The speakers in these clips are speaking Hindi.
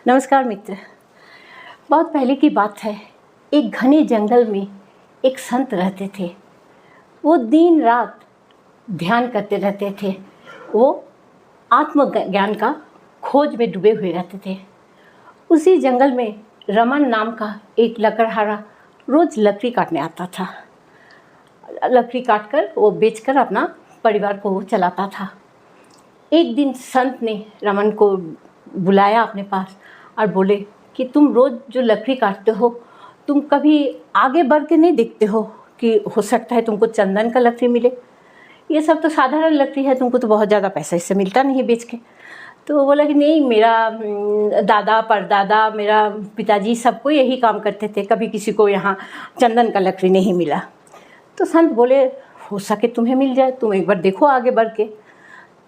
नमस्कार मित्र। बहुत पहले की बात है। एक घने जंगल में एक संत रहते थे। वो दिन रात ध्यान करते रहते थे। वो आत्मज्ञान का खोज में डूबे हुए रहते थे। उसी जंगल में रमन नाम का एक लकड़हारा रोज़ लकड़ी काटने आता था। लकड़ी काटकर वो बेचकर अपना परिवार को वो चलाता था। एक दिन संत ने रमन को बुलाया अपने पास और बोले कि तुम रोज़ जो लकड़ी काटते हो, तुम कभी आगे बढ़ के नहीं देखते हो कि हो सकता है तुमको चंदन का लकड़ी मिले। ये सब तो साधारण लकड़ी है, तुमको तो बहुत ज़्यादा पैसा इससे मिलता नहीं है बेच के। तो वो बोला कि नहीं, मेरा दादा परदादा, मेरा पिताजी सबको यही काम करते थे, कभी किसी को यहाँ चंदन का लकड़ी नहीं मिला। तो संत बोले हो सके तुम्हें मिल जाए, तुम एक बार देखो आगे बढ़ के।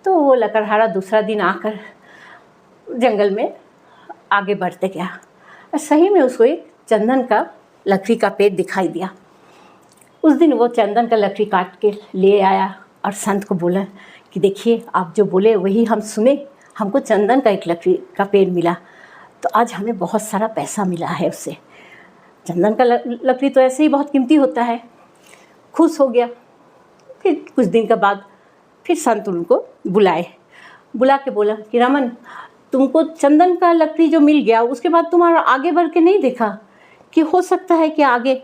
तो वो लकड़हारा दूसरा दिन आकर जंगल में आगे बढ़ते गया और सही में उसको एक चंदन का लकड़ी का पेड़ दिखाई दिया। उस दिन वो चंदन का लकड़ी काट के ले आया और संत को बोला कि देखिए, आप जो बोले वही हम सुने, हमको चंदन का एक लकड़ी का पेड़ मिला, तो आज हमें बहुत सारा पैसा मिला है उससे। चंदन का लकड़ी तो ऐसे ही बहुत कीमती होता है। खुश हो गया। फिर कुछ दिन के बाद फिर संत उनको बुला के बोला कि रमन, तुमको चंदन का लकड़ी जो मिल गया, उसके बाद तुम्हारा आगे बढ़ के नहीं देखा कि हो सकता है कि आगे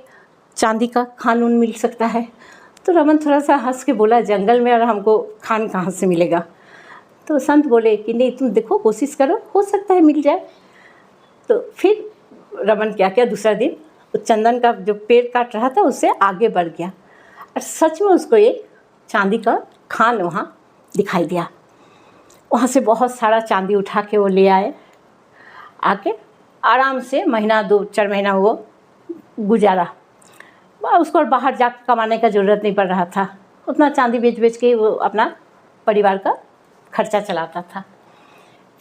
चांदी का खान उन मिल सकता है। तो रमन थोड़ा सा हंस के बोला, जंगल में और हमको खान कहाँ से मिलेगा। तो संत बोले कि नहीं, तुम देखो, कोशिश करो, हो सकता है मिल जाए। तो फिर रमन क्या किया, दूसरा दिन चंदन का जो पेड़ काट रहा था उससे आगे बढ़ गया और सच में उसको एक चांदी का खान वहाँ दिखाई दिया। वहाँ से बहुत सारा चांदी उठा के वो ले आए। आके आराम से महीना 2-4 महीना वो गुजारा। उसको बाहर जाकर कमाने का ज़रूरत नहीं पड़ रहा था। उतना चांदी बेच के वो अपना परिवार का खर्चा चलाता था।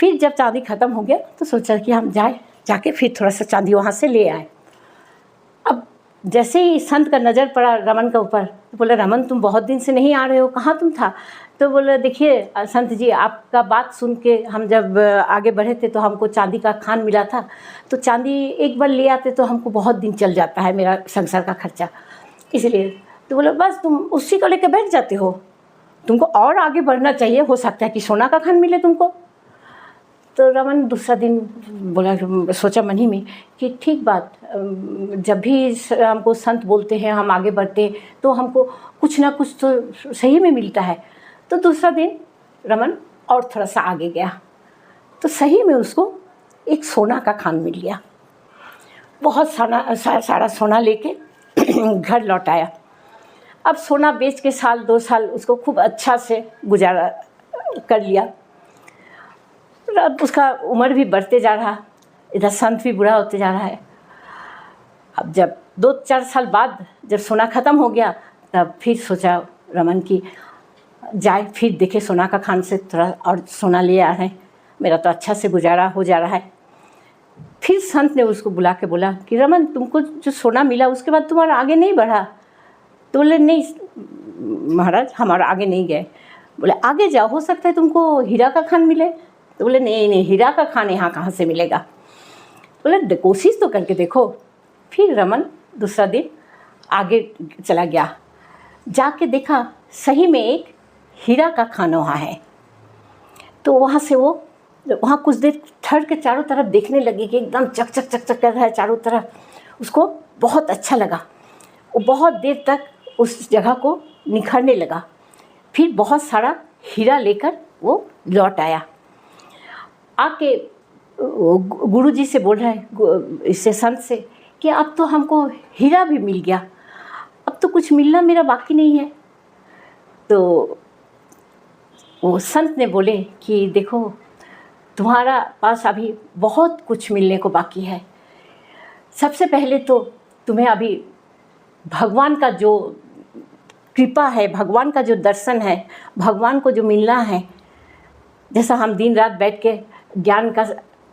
फिर जब चांदी ख़त्म हो गया तो सोचा कि हम जाके फिर थोड़ा सा चांदी वहाँ से ले आए। अब जैसे ही संत का नज़र पड़ा रमन के ऊपर, तो बोला, रमन तुम बहुत दिन से नहीं आ रहे हो, कहाँ तुम था? तो बोला, देखिए संत जी, आपका बात सुन के हम जब आगे बढ़े थे तो हमको चांदी का खान मिला था। तो चांदी एक बार ले आते तो हमको बहुत दिन चल जाता है मेरा संसार का खर्चा, इसलिए। तो बोला, बस तुम उसी को लेकर बैठ जाते हो, तुमको और आगे बढ़ना चाहिए, हो सकता है कि सोना का खान मिले तुमको। तो रमन दूसरा दिन बोला, सोचा मन ही में कि ठीक बात, जब भी हमको संत बोलते हैं हम आगे बढ़ते हैं तो हमको कुछ ना कुछ तो सही में मिलता है। तो दूसरा दिन रमन और थोड़ा सा आगे गया तो सही में उसको एक सोना का खान मिल गया। बहुत सारा सोना लेके घर लौट आया। अब सोना बेच के 1-2 साल उसको खूब अच्छा से गुजारा कर लिया। अब उसका उम्र भी बढ़ते जा रहा, इधर संत भी बूढ़ा होते जा रहा है। अब जब 2-4 साल बाद जब सोना ख़त्म हो गया, तब फिर सोचा रमन की जाए फिर देखे सोना का खान से थोड़ा और सोना ले आ रहे हैं, मेरा तो अच्छा से गुजारा हो जा रहा है। फिर संत ने उसको बुला के बोला कि रमन, तुमको जो सोना मिला उसके बाद तुम्हारा आगे नहीं बढ़ा? तो बोले, नहीं महाराज, हमारा आगे नहीं गए। बोले, आगे जाओ, हो सकता है तुमको हीरा का खान मिले। तो बोले, नहीं, हीरा का खान यहाँ कहाँ से मिलेगा। बोले, कोशिश तो करके देखो। फिर रमन दूसरा दिन आगे चला गया। जाके देखा सही में एक हीरा का खान वहाँ है। तो वहाँ से वो वहाँ कुछ देर ठहर के चारों तरफ देखने लगी कि एकदम चक चक चक चक कर रहा है चारों तरफ। उसको बहुत अच्छा लगा। वो बहुत देर तक उस जगह को निखरने लगा। फिर बहुत सारा हीरा लेकर वो लौट आया। आके गुरुजी से बोल रहा है, इससे संत से, कि अब तो हमको हीरा भी मिल गया, अब तो कुछ मिलना मेरा बाकी नहीं है। तो वो संत ने बोले कि देखो, तुम्हारा पास अभी बहुत कुछ मिलने को बाकी है। सबसे पहले तो तुम्हें अभी भगवान का जो कृपा है, भगवान का जो दर्शन है, भगवान को जो मिलना है, जैसा हम दिन रात बैठ के ज्ञान का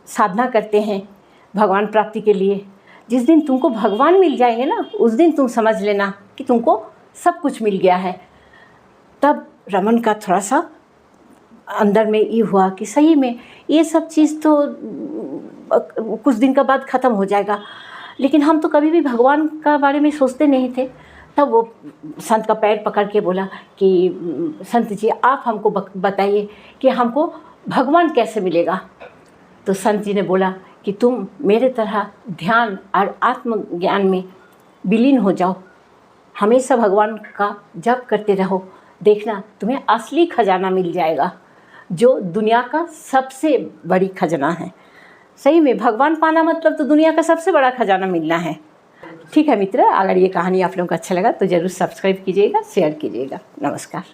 साधना करते हैं भगवान प्राप्ति के लिए, जिस दिन तुमको भगवान मिल जाएंगे ना, उस दिन तुम समझ लेना कि तुमको सब कुछ मिल गया है। तब रमन का थोड़ा सा अंदर में ये हुआ कि सही में ये सब चीज़ तो कुछ दिन का बाद ख़त्म हो जाएगा। लेकिन हम तो कभी भी भगवान का बारे में सोचते नहीं थे। तब वो संत का पैर पकड़ के बोला कि संत जी आप हमको बताइए कि हमको भगवान कैसे मिलेगा। तो संत जी ने बोला कि तुम मेरे तरह ध्यान और आत्मज्ञान में विलीन हो जाओ, हमेशा भगवान का जप करते रहो, देखना तुम्हें असली खजाना मिल जाएगा, जो दुनिया का सबसे बड़ी खजाना है। सही में भगवान पाना मतलब तो दुनिया का सबसे बड़ा खजाना मिलना है। ठीक है मित्र, अगर ये कहानी आप लोगों को अच्छा लगा तो ज़रूर सब्सक्राइब कीजिएगा, शेयर कीजिएगा। नमस्कार।